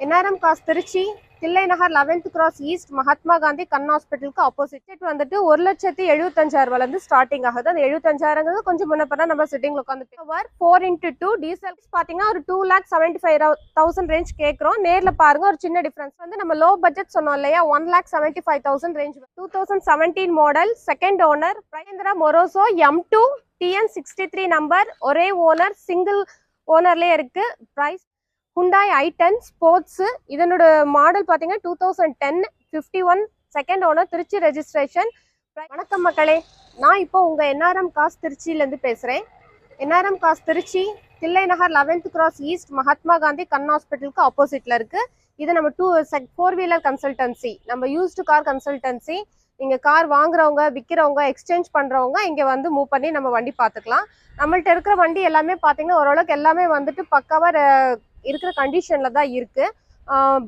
NRM cars Trichy Thillai Nagar 11th cross east Mahatma Gandhi கண் ஹாஸ்பிட்டலுக்கு opposite வந்துட்டு 1,75,000 ஸ்டார்டிங் ஆகுது. அந்த 75,000 கொஞ்சம் முன்னப்ப நம்ம சிட்டிங்ல உட்காந்து 4x2 டீசல் பாத்தீங்கன்னா ஒரு 2,75,000 ரேஞ்ச் கேட்கறோம். நேர்ல பாருங்க ஒரு சின்ன டிஃபரன்ஸ் வந்து நம்ம லோ பட்ஜெட் சொன்னோம் இல்லையா 1,75,000 range 2017 model second owner Mahindra Marazzo M2 TN63 number ஒரே ஓனர் சிங்கிள் ஓனர்லயே இருக்கு. பிரைஸ் Hyundai i10 ஸ்போர்ட்ஸ் இதனோட மாடல் பாத்தீங்கன்னா 2010 51 செகண்ட் ஓனர் திருச்சி ரெஜிஸ்ட்ரேஷன். வணக்கம் மக்களே, நான் இப்போ உங்க NRM காஸ் திருச்சியில இருந்து பேசுறேன். NRM cars Trichy Thillai Nagar 11th cross east Mahatma Gandhi கண் ஹாஸ்பிட்டலுக்கு ஆப்போசிட்ல இருக்கு. இது நம்ம 4 வீலர் கன்சல்டன்சி, நம்ம யூஸ்டு கார் கன்சல்டன்சி. நீங்க கார் வாங்குறவங்க விற்கிறவங்க எக்ஸ்சேஞ்ச் பண்றவங்க இங்க வந்து மூவ் பண்ணி நம்ம வண்டி பார்த்துக்கலாம். நம்மள்ட்ட இருக்கிற வண்டி எல்லாமே பாத்தீங்கன்னா ஓரளவுக்கு எல்லாமே வந்துட்டு பக்காவா இருக்கிற கண்டிஷன்ல தான் இருக்கு.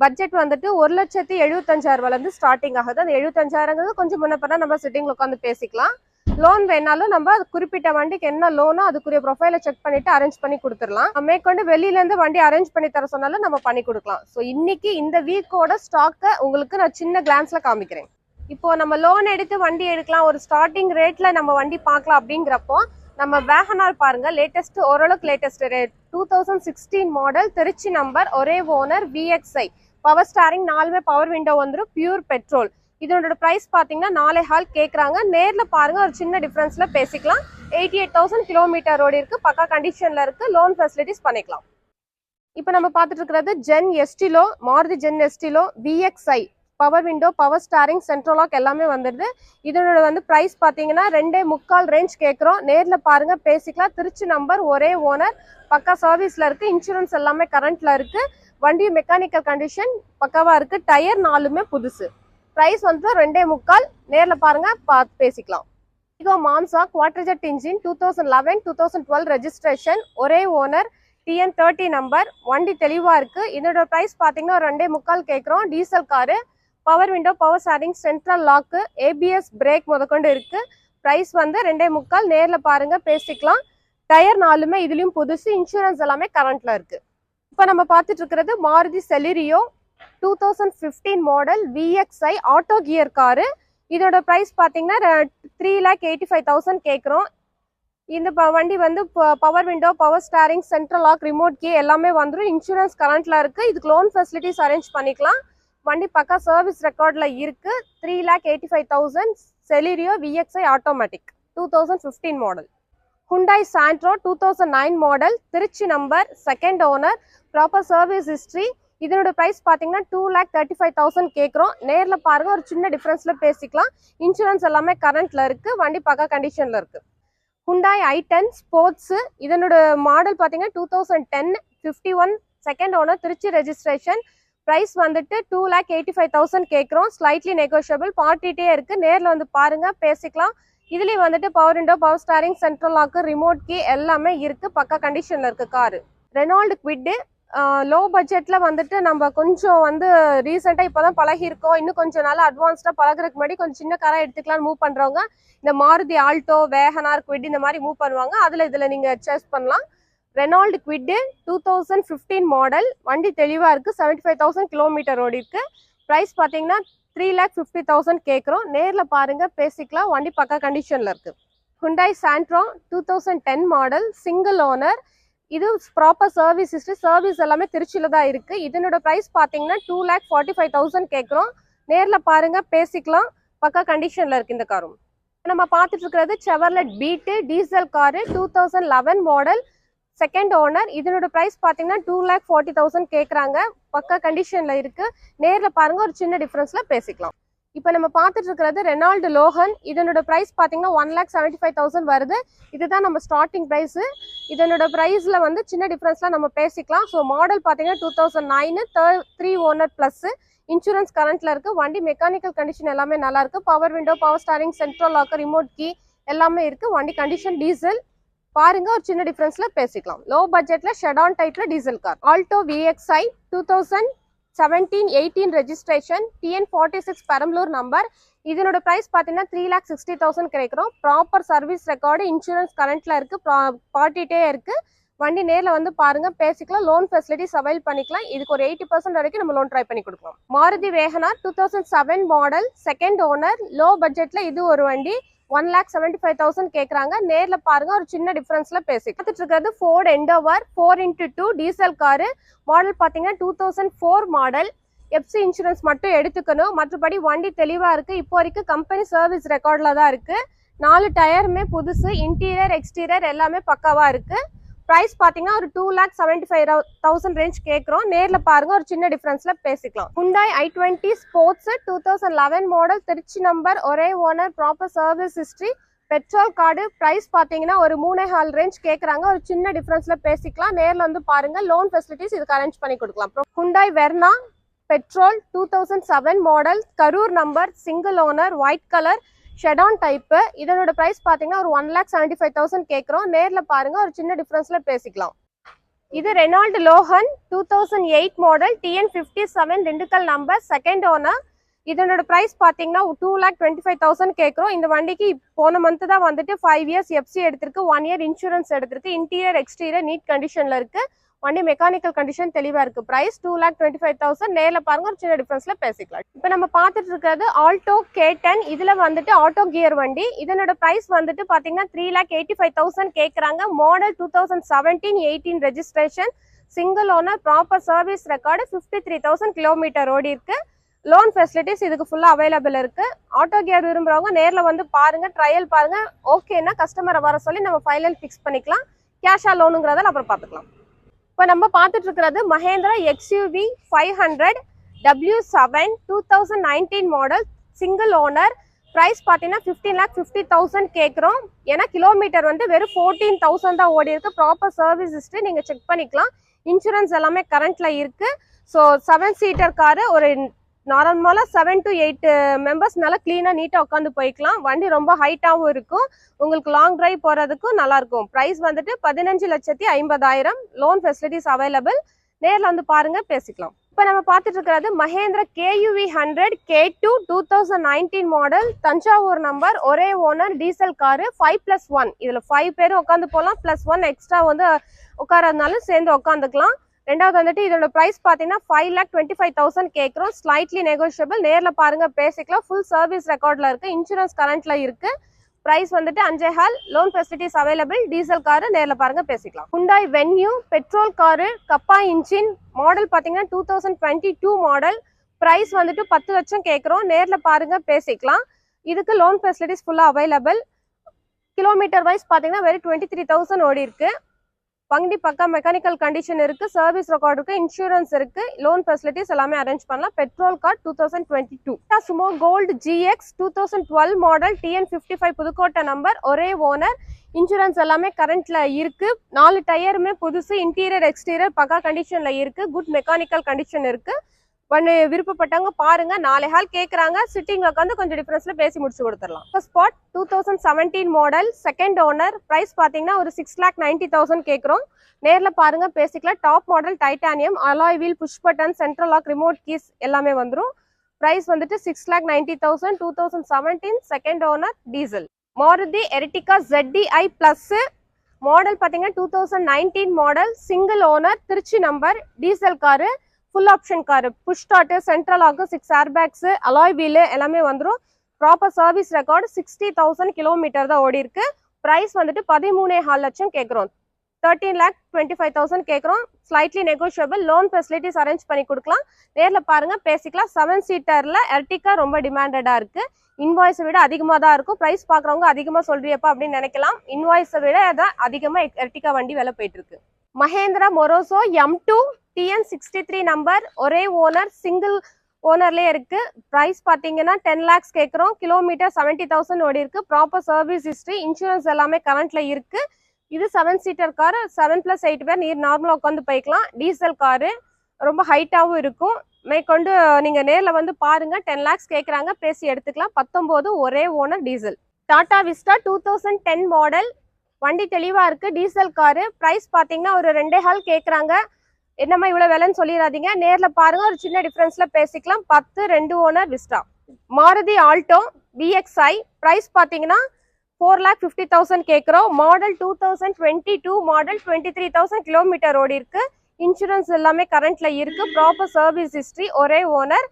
பட்ஜெட் வந்துட்டு 1,75,000 ஸ்டார்டிங் ஆகுது. அந்த 75,000 கொஞ்சம் முன்னப்ப நம்ம சிட்டிங்ல உட்காந்து பேசிக்கலாம். லோன் வேணாலும் நம்ம குறிப்பிட்ட வண்டிக்கு என்ன லோனோ அதுக்குரிய ப்ரொஃபைலை செக் பண்ணிட்டு அரேஞ்ச் பண்ணி கொடுத்துடலாம். மேற்கொண்டு வெளியில இருந்து வண்டி அரேஞ்ச் பண்ணி தர சொன்னாலும் நம்ம பண்ணி கொடுக்கலாம். ஸோ இன்னைக்கு இந்த வீக்கோட ஸ்டாக்கை உங்களுக்கு நான் சின்ன கிளான்ஸ்ல காமிக்கிறேன். இப்போ நம்ம லோன் எடுத்து வண்டி எடுக்கலாம், ஒரு ஸ்டார்டிங் ரேட்ல நம்ம வண்டி பார்க்கலாம் அப்படிங்கிறப்போ நம்ம வேகனார் பாருங்க, லேட்டஸ்ட் ஓரளவுக்கு latest rate 2016 model Trichy number ஒரே ஓனர் VXI பவர் ஸ்டாரிங் 4மே பவர் விண்டோ வந்துடும், பியூர் பெட்ரோல். இதனோட பிரைஸ் பாத்தீங்கன்னா 4.5 கேட்கறாங்க. நேர்ல பாருங்க ஒரு சின்ன டிஃபரன்ஸ்ல பேசிக்கலாம். 88,000 கிலோமீட்டர் ஓடி இருக்கு, பக்கா கண்டிஷன்ல இருக்கு, லோன் ஃபெசிலிட்டிஸ் பண்ணிக்கலாம். இப்போ நம்ம பார்த்துட்டு இருக்கிறது Zen Estilo, Maruti Zen Estilo VXI power window power steering central lock எல்லாமே வந்துடுது. இதனோட வந்து பிரைஸ் பாத்தீங்கன்னா 2.25 ரேஞ்ச் கேட்கறோம். நேர்ல பாருங்க பேசிக்கலாம். திருச்சி நம்பர் ஒரே ஓனர், பக்கா சர்வீஸ்ல இருக்கு, இன்சூரன்ஸ் எல்லாமே கரண்ட்ல இருக்கு, வண்டி மெக்கானிக்கல் கண்டிஷன் பக்காவா இருக்கு, டயர் 4மே புதுசு. பிரைஸ் வந்து 2.25. நேர்ல பாருங்க பேசிக்கலாம். இகோ மான்சா குவாட்ரஜெட் இன்ஜின் 2011-2012 ரெஜிஸ்ட்ரேஷன் ஒரே ஓனர் TN30 நம்பர், வண்டி தெளிவா இருக்கு. இதனோட பிரைஸ் பாத்தீங்கன்னா 2.25 கேட்கறோம். Diesel car, power window power steering central lock ABS brake முதற்கொண்டு இருக்கு. பிரைஸ் வந்து 2.25. நேர்ல பாருங்க பேசிக்கலாம். டயர் 4மே இதுலயும் புதுசு, இன்சூரன்ஸ் எல்லாமே கரண்ட்ல இருக்கு. இப்போ நம்ம பார்த்துட்டு இருக்கிறது Maruti Celerio 2015 model VXI auto gear car. இதோட பிரைஸ் பாத்தீங்கன்னா 3,85,000 கேட்கறோம். இந்த வண்டி வந்து power window power steering central lock remote key எல்லாமே வந்துடும், இன்சூரன்ஸ் கரண்ட்ல இருக்கு. இதுக்கு லோன் ஃபெசிலிட்டிஸ் அரேஞ்ச் பண்ணிக்கலாம். வண்டி பக்கா சர்வீஸ் ரெக்கார்ட்ல இருக்கு. 3,85,000 Celerio VXI automatic 2015 model. Hyundai Santro 2009 model Trichy number second owner, proper service history. இதனோட பிரைஸ் பாத்தீங்கன்னா 2,35,000 கேட்கறோம். நேர்ல பாருங்க ஒரு சின்ன டிஃபரன்ஸ்ல பேசிக்கலாம். இன்சூரன்ஸ் எல்லாமே கரண்ட்ல இருக்கு, வண்டி பக்கா கண்டிஷன்ல இருக்கு. Hyundai i10 ஸ்போர்ட்ஸ் இதனோட மாடல் பாத்தீங்கன்னா 2010 51 second owner Trichy registration. Price வந்துட்டு 2,85,000 கேட்கறோம். ஸ்லைட்லி நெகோஷியபிள், பார்ட்டிட்டே இருக்கு. நேர்ல வந்து பாருங்க பேசிக்கலாம். இதுலயே வந்துட்டு power window power steering central lock remote key எல்லாமே இருக்கு, பக்கா கண்டிஷன்ல இருக்கு காரு. ரெனால்டு குவிட் லோ பட்ஜெட்ல வந்துட்டு நம்ம கொஞ்சம் வந்து ரீசெண்டா இப்பதான் பழகி இருக்கோம், இன்னும் கொஞ்சம் நாள் அட்வான்ஸ்டா பழகிறதுக்கு முன்னாடி கொஞ்சம் சின்ன காரா எடுத்துக்கலாம் மூவ் பண்றவங்க இந்த மாருதி ஆல்டோ வேகனார் குவிட் இந்த மாதிரி மூவ் பண்ணுவாங்க. இதுல நீங்க சூஸ் பண்ணலாம். ரெனால்டு குவிட் 2015 மாடல், வண்டி தெளிவா இருக்கு, 75,000 கிலோமீட்டர் ஓடி இருக்கு. பிரைஸ் பாத்தீங்கன்னா 3,50,000 கேட்கறோம். நேர்ல பாருங்க பேசிக்கலாம், வண்டி பக்கா கண்டிஷன்ல இருக்கு. Hyundai Santro 2010 model single owner, இது ப்ராப்பர் சர்வீஸ் ஹிஸ்டரி, சர்வீஸ் எல்லாமே திருச்சியில தான் இருக்கு. இதனோட பிரைஸ் பாத்தீங்கன்னா 2,45,000 கேட்கறோம். நேர்ல பாருங்க பேசிக்கலாம், பக்கா கண்டிஷன்ல இருக்கு இந்த காரும். நம்ம பார்த்துட்டு இருக்கிறது Chevrolet Beat diesel car 2011 model second owner. இதனோட பிரைஸ் பாத்தீங்கன்னா 2,40,000 கேட்கறாங்க, பக்கா கண்டிஷன்ல இருக்கு. நேர்ல பாருங்க ஒரு சின்ன டிஃபரன்ஸ்ல பேசிக்கலாம். இப்போ நம்ம பார்த்துட்டு இருக்கிறது ரெனால்டு லோகன். இதனோட பிரைஸ் பாத்தீங்கன்னா 1,75,000 வருது. இதுதான் நம்ம ஸ்டார்டிங் பிரைஸ். இதனோட பிரைஸ்ல வந்து சின்ன டிஃபரன்ஸ்ல நம்ம பேசிக்கலாம். ஸோ மாடல் பாத்தீங்கன்னா 2009 3 ஓனர் பிளஸ், இன்சூரன்ஸ் கரண்ட்ல இருக்கு, வண்டி மெக்கானிக்கல் கண்டிஷன் எல்லாமே நல்லா இருக்கு, power window power steering central lock remote key எல்லாமே இருக்கு, வண்டி கண்டிஷன் டீசல். பாருங்க ஒரு சின்ன டிஃபரன்ஸ்ல பேசிக்கலாம். லோ பட்ஜெட்ல ஷெடான் டைப்ல diesel car. Alto VXI 2017-18 registration TN46 Perambalur number. இதனோட பிரைஸ் பாத்தீங்கன்னா 3,60,000 கிடைக்கிறோம். ப்ராப்பர் சர்வீஸ் ரெக்கார்டு, இன்சூரன்ஸ் கரண்ட்ல இருக்கு, பார்ட்டிட்டே இருக்கு, வண்டி நேர்ல வந்து பாருங்க, பேசிக்கலாம். லோன் ஃபெசிலிட்டிஸ் அவைல் பண்ணிக்கலாம். இதுக்கு ஒரு 80% வரைக்கும் நம்ம லோன் ட்ரை பண்ணி கொடுக்கலாம். Maruti Wagon R 2007 model, second owner, low பட்ஜெட்ல இது ஒரு வண்டி. 1,75,000 கேக்குறாங்க. நேர்ல பாருங்க, ஒரு சின்ன டிஃபரன்ஸ்ல பேசிட்டு இருக்கிறது Ford Endeavour 4x2 diesel car. Model பாத்தீங்கன்னா 2004 மாடல். எஃப்சி இன்சூரன்ஸ் மட்டும் எடுத்துக்கணும். மற்றபடி வண்டி தெளிவா இருக்கு. இப்போ வரைக்கும் கம்பெனி சர்வீஸ் ரெக்கார்ட்ல தான் இருக்கு. 4 டயருமே புதுசு. இன்டீரியர் எக்ஸ்டீரியர் எல்லாமே பக்காவா இருக்கு. பிரைஸ் பாத்தீங்கன்னா ஒரு 2,75,000 ரேஞ்ச் கேக்குறோம். நேர்ல பாருங்க, ஒரு சின்ன டிஃபரன்ஸ்ல பேசிக்கலாம். Hyundai i20 sports 2011 model, Trichy number, ஒரே owner, proper service history, petrol card. Price பாத்தீங்கன்னா ஒரு 3.5 ரேஞ்ச் கேக்குறாங்க. ஒரு சின்ன டிஃபரன்ஸ்ல பேசிக்கலாம். நேர்ல வந்து பாருங்க, லோன் ஃபெசிலிட்டிஸ் இதுக்கு அரேஞ்ச் பண்ணி கொடுக்கலாம். Hyundai Verna petrol 2007 model, Karur number, single owner, white colour, sedan type. இதனோட பிரைஸ் பாத்தீங்கன்னா ஒரு 1,75,000 கேக்குறோம். நேர்ல பாருங்க, ஒரு சின்ன டிஃபரன்ஸ்ல பேசிக்கலாம். இது Renault Logan 2008 model, TN57 Dindigul number, second owner. இதனோட பிரைஸ் பாத்தீங்கன்னா 2,25,000 கேக்குறோம். இந்த வண்டிக்கு போன மந்த் தான் வந்துட்டு 5 இயர்ஸ் எஃப்சி எடுத்திருக்கு, 1 இயர் இன்சூரன்ஸ் எடுத்திருக்கு. இன்டீரியர் எக்ஸ்டீரியர் நீட் கண்டிஷன்ல இருக்கு. வண்டி மெக்கானிக்கல் கண்டிஷன் தெளிவா இருக்கு. பிரைஸ் 2,25,000. நேர்ல பாருங்க, ஒரு சின்ன டிஃபரன்ஸ்ல பேசிக்கலாம். இப்போ நம்ம பார்த்துட்டு இருக்கிறது ஆல்டோ K10. இதுல வந்துட்டு ஆட்டோ கியர் வண்டி. இதனோட பிரைஸ் வந்துட்டு பாத்தீங்கன்னா 3,85,000 கேக்குறாங்க. Model 2017-18 registration, single owner, proper service record, 53,000 kilometre ஓடி இருக்கு. லோன் ஃபெசிலிட்டிஸ் இதுக்கு ஃபுல்லா அவைலபிள் இருக்கு. ஆட்டோ கியர் விரும்புறவங்க நேர்ல வந்து பாருங்க, ட்ரையல் பாருங்க. ஓகேன்னா கஸ்டமரை வர சொல்லி நம்ம ஃபைனல் ஃபிக்ஸ் பண்ணிக்கலாம். கேஷா லோனுங்கிறத அப்புறம் பார்த்துக்கலாம். இப்போ நம்ம பார்த்துட்டு இருக்கிறது Mahindra XUV 500 W7 2019 model, single owner. Price பார்த்தீங்கன்னா 15,50,000 கேட்குறோம். ஏன்னா கிலோமீட்டர் வந்து வெறும் 14,000 தான் ஓடி இருக்கு. ப்ராப்பர் சர்வீஸ் ஹிஸ்ட்ரி நீங்கள் செக் பண்ணிக்கலாம். இன்சூரன்ஸ் எல்லாமே கரண்ட்ல இருக்கு. So 7 seater car. ஒரு நார்மலாக 7 to 8 மெம்பர்ஸ் நல்லா கிளீனாக நீட்டாக உட்காந்து போய்க்கலாம். வண்டி ரொம்ப ஹைட்டாகவும் இருக்கும். உங்களுக்கு லாங் டிரைவ் போகிறதுக்கும் நல்லா இருக்கும். ப்ரைஸ் வந்துட்டு 15,50,000. Loan facilities available. நேரில் வந்து பாருங்க, பேசிக்கலாம். இப்போ நம்ம பார்த்துட்டு இருக்கிறது Mahindra KUV 100 K2 2019 model, Thanjavur number, ஒரே ஓனர், டீசல் காரு, 5+1. இதில் 5 பேரும் உட்காந்து போகலாம். +1 எக்ஸ்ட்ரா வந்து உட்காரதுனாலும் சேர்ந்து உட்காந்துக்கலாம். ரெண்டாவது வந்துட்டு இதோட பிரைஸ் பார்த்தீங்கன்னா 5,25,000 கேட்குறோம். Slightly negotiable. நேரில் பாருங்க, பேசிக்கலாம். ஃபுல் சர்வீஸ் ரெக்கார்டில் இருக்கு. இன்சூரன்ஸ் கரண்ட்ல இருக்கு. பிரைஸ் வந்துட்டு 5,500. Loan facilities available. Diesel car. நேரில் பாருங்க, பேசிக்கலாம். Hyundai Venue பெட்ரோல் காரு, கப்பா இன்ஜின். மாடல் பார்த்தீங்கன்னா 2022 மாடல். பிரைஸ் வந்துட்டு 10 லட்சம் கேட்குறோம். நேரில் பாருங்க, பேசிக்கலாம். இதுக்கு லோன் ஃபெசிலிட்டிஸ் ஃபுல்லாக அவைலபிள். கிலோமீட்டர் வைஸ் பார்த்தீங்கன்னா வெறும் 23,000 ஓடி இருக்கு. வண்டி பக்கா மெக்கானிக்கல் கண்டிஷன் இருக்கு. சர்வீஸ் ரெக்கார்டு இருக்கு. இன்சூரன்ஸ் இருக்கு. லோன் ஃபெசிலிட்டிஸ் எல்லாமே அரேஞ்ச் பண்ணலாம். Petrol car 2022. Sumo gold GX 2012 model, TN55 Pudukkottai number, ஒரே ஓனர். இன்சூரன்ஸ் எல்லாமே கரண்ட்ல இருக்கு. 4 டயருமே புதுசு. இன்டீரியர் எக்ஸ்டீரியர் பக்கா கண்டிஷன்ல இருக்கு. குட் மெக்கானிக்கல் கண்டிஷன் இருக்கு. வண்டி விருப்பப்பட்டவங்க பாருங்க. 4,500 கேட்குறாங்க. சிட்டிங்ல உட்காந்து கொஞ்சம் டிஃபரன்ஸ்ல பேசி முடிச்சு கொடுத்துடலாம். Spot 2017 model, second owner. Price பார்த்தீங்கன்னா ஒரு 6,90,000 கேட்குறோம். நேரில் பாருங்க, பேசிக்கலாம். Top model titanium, alloy wheel, push button, central lock, remote keys எல்லாமே வந்துடும். பிரைஸ் வந்துட்டு 6,90,000. 2017 second owner, diesel. Maruti Ertiga ZDI plus model பார்த்தீங்கன்னா 2019 model, single owner, Trichy number, diesel car, full option car, push start, central lock, 6 airbags, alloy wheel எல்லாமே வந்துடும். Proper service record. 60,000 kilometre தான் ஓடி இருக்கு. Price வந்துட்டு 13,500,000 லட்சம் கேட்குறோம். 13,25,000 கேட்குறோம். Slightly negotiable. Loan facilities arrange பண்ணி கொடுக்கலாம். நேரில் பாருங்க, பேசிக்கலாம். 7 சீட்டர்ல எர்டிகா ரொம்ப டிமாண்டடா இருக்கு. இன்வாய்ஸை விட அதிகமாக தான் இருக்கும். ப்ரைஸ் பார்க்குறவங்க அதிகமாக சொல்றியப்பா அப்படின்னு நினைக்கலாம். இன்வாய்ஸை விட அதான் அதிகமாக எர்டிகா வண்டி விலை போயிட்டு இருக்கு. மஹேந்திரா மொரோசோ M2 TN63 நம்பர், ஒரே ஓனர், சிங்கிள் ஓனர்லேயே இருக்கு. ப்ரைஸ் பார்த்தீங்கன்னா 10 lakhs கேட்குறோம். கிலோமீட்டர் 70,000 ஓடி இருக்கு. ப்ராப்பர் சர்வீஸ் ஹிஸ்ட்ரி, இன்சூரன்ஸ் எல்லாமே கரண்ட்ல இருக்கு. இது 7 சீட்டர் கார். 7+8 பேர் நார்மலாக உட்காந்து போய்க்கலாம். Diesel car. ரொம்ப ஹைட்டாகவும் இருக்கும். மேற்கொண்டு நீங்க நேரில் வந்து பாருங்க. 10 lakhs கேட்குறாங்க. பேசி எடுத்துக்கலாம். 19 ஒரே owner, diesel. Tata Vista 2010 model. வண்டி தெளிவா இருக்கு. Diesel car. பிரைஸ் பாத்தீங்கன்னா ஒரு 2,500 கேட்குறாங்க. என்னம்மா இவ்வளவு விலைன்னு சொல்லிடாதீங்க. நேர்ல பாருங்க, ஒரு சின்ன டிஃபரன்ஸ்ல பேசிக்கலாம். 10 2 owner Vista. Maruti Alto VXI. Price பாத்தீங்கன்னா 4,50,000 கேட்குறோம். மாடல் 2022 மாடல், 23,000 கிலோமீட்டர் ஓடி இருக்கு. இன்சூரன்ஸ் எல்லாமே கரண்ட்ல இருக்கு. ப்ராப்பர் சர்வீஸ் ஹிஸ்டரி, ஒரே ஓனர்.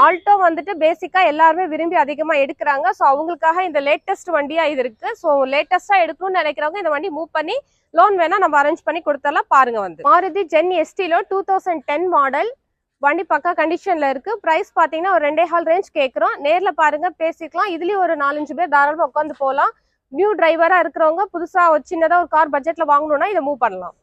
ஆல்டோ வந்துட்டு பேசிக்கா எல்லாருமே விரும்பி அதிகமா எடுக்கிறாங்க. ஸோ அவங்களுக்காக இந்த லேட்டஸ்ட் வண்டியா இது இருக்கு. ஸோ லேட்டஸ்டா எடுக்கணும்னு நினைக்கிறவங்க இந்த வண்டி மூவ் பண்ணி லோன் வேணா நம்ம அரேஞ்ச் பண்ணி கொடுத்தலாம். பாருங்க வந்து மாருதி ஜென் எஸ்டிலோ 2010 மாடல். வண்டி பக்கா கண்டிஷன்ல இருக்கு. பிரைஸ் பாத்தீங்கன்னா ஒரு 2.5 ரேஞ்ச் கேட்குறோம். நேர்ல பாருங்க, பேசிக்கலாம். இதுலயும் ஒரு 4-5 பேர் தாராளமா உட்காந்து போகலாம். நியூ டிரைவரா இருக்கிறவங்க புதுசா ஒரு சின்னதா ஒரு கார் பட்ஜெட்ல வாங்கணும்னா இதை மூவ் பண்ணலாம்.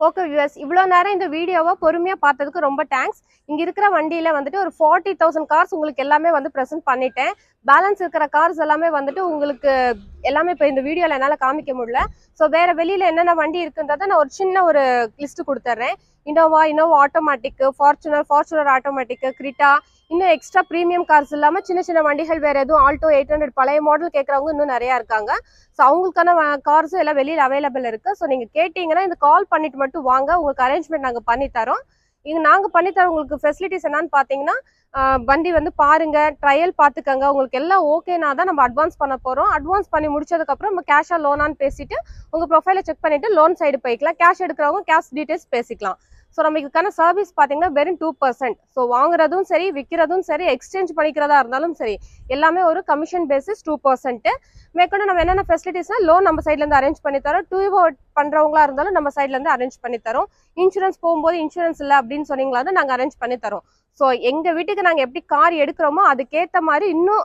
ஓகே வியூவர்ஸ், இவ்வளோ நேரம் இந்த வீடியோவை பொறுமையாக பார்த்ததுக்கு ரொம்ப தேங்க்ஸ். இங்கே இருக்கிற வண்டியில் வந்துட்டு ஒரு 40,000 கார்ஸ் உங்களுக்கு எல்லாமே வந்து ப்ரெசென்ட் பண்ணிட்டேன். பேலன்ஸ் இருக்கிற கார்ஸ் எல்லாமே வந்துட்டு உங்களுக்கு எல்லாமே இப்போ இந்த வீடியோவில் என்னால் காமிக்க முடியல. ஸோ வேறு வெளியில் என்னென்ன வண்டி இருக்குன்றதை நான் ஒரு சின்ன ஒரு லிஸ்ட்டு கொடுத்துட்றேன். Innova automatic, Fortuner automatic, criteria, இன்னும் எக்ஸ்ட்ரா ப்ரீமியம் கார்ஸ் இல்லாமல் சின்ன சின்ன வண்டிகள் வேறு எதுவும் ஆல்டோ 800 பழைய மாடல் கேட்குறவங்க இன்னும் நிறையா இருக்காங்க. ஸோ அவங்களுக்கான கார்ஸும் எல்லாம் வெளியில் அவைலபிள் இருக்குது. ஸோ நீங்கள் கேட்டிங்கன்னா இந்த கால் பண்ணிட்டு மட்டும் வாங்க, உங்களுக்கு அரேஞ்ச்மெண்ட் நாங்கள் பண்ணித்தரோம். இங்கே நாங்கள் பண்ணித்தரோம். உங்களுக்கு ஃபெசிலிட்டிஸ் என்னன்னு பார்த்தீங்கன்னா, வண்டி வந்து பாருங்க, ட்ரையல் பார்த்துக்கங்க. உங்களுக்கு எல்லாம் ஓகேனா தான் நம்ம அட்வான்ஸ் பண்ண போகிறோம். அட்வான்ஸ் பண்ணி முடிச்சதுக்கப்புறம் நம்ம கேஷாக லோனான்னு பேசிட்டு உங்கள் ப்ரொஃபைலை செக் பண்ணிவிட்டு லோன் சைடு போய்க்கலாம். கேஷ் எடுக்கிறவங்க கேஷ் டீட்டெயில்ஸ் பேசிக்கலாம். ஸோ நம்ம இதுக்கான சர்வீஸ் பார்த்தீங்கன்னா வெறும் 2%. ஸோ வாங்குறதும் சரி, விற்கிறதும் சரி, எக்ஸ்சேஞ்ச் பண்ணிக்கிறதா இருந்தாலும் சரி, எல்லாமே ஒரு கமிஷன் பேசிஸ் 2%. மேற்கொண்டு நம்ம என்னென்ன ஃபெசிலிட்டிஸ்னா லோன் நம்ம சைட்லேருந்து அரேஞ்ச் பண்ணி தரோம். டூ பண்ணுறவங்களா இருந்தாலும் நம்ம சைட்லேருந்து அரேஞ்ச் பண்ணி தரோம். இன்சூரன்ஸ் போகும்போது இன்சூரன்ஸ் இல்லை அப்படின்னு சொன்னீங்களா நாங்கள் அரேஞ்ச் பண்ணி தரோம். ஸோ எங்கள் வீட்டுக்கு நாங்கள் எப்படி கார் எடுக்கிறோமோ அதுக்கேற்ற மாதிரி இன்னும்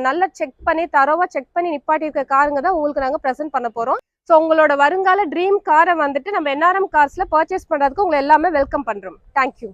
நல்லா செக் பண்ணி தரோவா செக் பண்ணி நிப்பாட்டி இருக்க காருங்க தான் உங்களுக்கு நாங்கள் ப்ரெசென்ட் பண்ண போகிறோம். ஸோ உங்களோட வருங்கால ட்ரீம் காரை வந்துட்டு நம்ம என்ஆர்எம் கார்ஸில் பர்ச்சேஸ் பண்ணுறதுக்கு உங்களை எல்லாமே வெல்கம் பண்ணுறோம். தேங்க்யூ.